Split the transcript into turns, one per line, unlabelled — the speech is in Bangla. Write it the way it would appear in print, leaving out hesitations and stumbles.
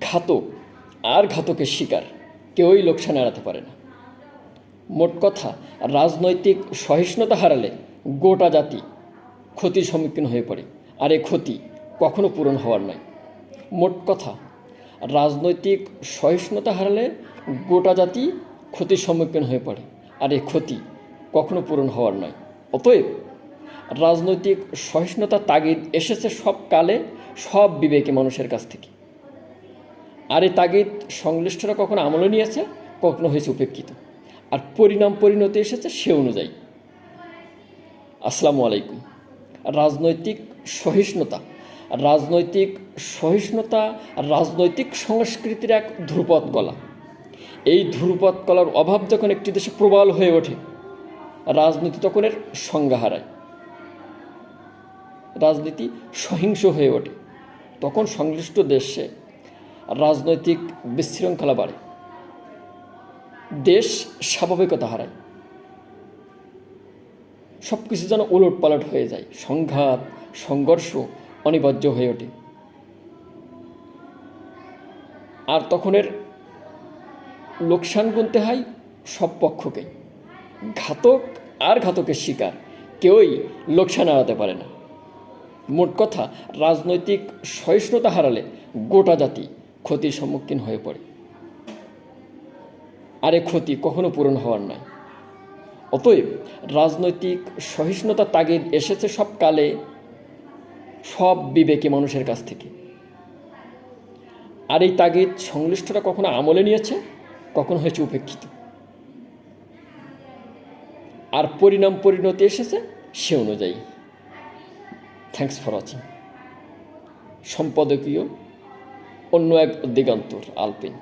ঘাতক আর ঘাতকের শিকার, কেউই লোকসান এড়াতে পারে না। মোট কথা, রাজনৈতিক সহিষ্ণুতা হারালে গোটা জাতি ক্ষতির সম্মুখীন হয়ে পড়ে, আর এই ক্ষতি কখনো পূরণ হওয়ার নয়। মোট কথা, রাজনৈতিক সহিষ্ণুতা হারালে গোটা জাতি ক্ষতির সম্মুখীন হয়ে পড়ে, আর এই ক্ষতি কখনো পূরণ হওয়ার নয়। অতএব রাজনৈতিক সহিষ্ণুতার তাগিদ এসেছে সব কালে, সব বিবেকী মানুষের কাছ থেকে। আর এই তাগিদ সংশ্লিষ্টরা কখনো আমলে নিয়েছে, কখনো হয়েছে উপেক্ষিত, আর পরিণতি এসেছে সে অনুযায়ী। আসসালামু আলাইকুম। রাজনৈতিক সহিষ্ণুতা রাজনৈতিক সংস্কৃতির এক ধ্রুপদ কলা। এই ধ্রুপদ কলার অভাব যখন একটি দেশে প্রবল হয়ে ওঠে, রাজনীতি তখন এর সংজ্ঞা হারায়, রাজনীতি সহিংস হয়ে ওঠে। তখন সংশ্লিষ্ট দেশে রাজনৈতিক বিশৃঙ্খলা বাড়ে, দেশ স্বাভাবিকতা হারায়, সব কিছু যেন ওলটপালট হয়ে যায়, সংঘাত সংঘর্ষ অনিবার্য হয়ে ওঠে। আর তখন এর লোকসান গুনতে হয় সব পক্ষকে। ঘাতক আর ঘাতকের শিকার, কেউই লোকসান এড়াতে পারে না। মোট কথা, রাজনৈতিক সহিষ্ণুতা হারালে গোটা জাতি ক্ষতির সম্মুখীন হয়ে পড়ে, আর এ ক্ষতি কখনো পূরণ হওয়ার নয়। অতএব রাজনৈতিক সহিষ্ণুতার তাগিদ এসেছে সব কালে, সব বিবেকী মানুষের কাছ থেকে। আর এই তাগিদ সংশ্লিষ্টরা কখনো আমলে নিয়েছে, কখনো হয়েছে উপেক্ষিত, আর পরিণতি এসেছে সে অনুযায়ী। Thanks for watching. সম্পাদকীয় অন্য এক দিগন্তর, আলপিন।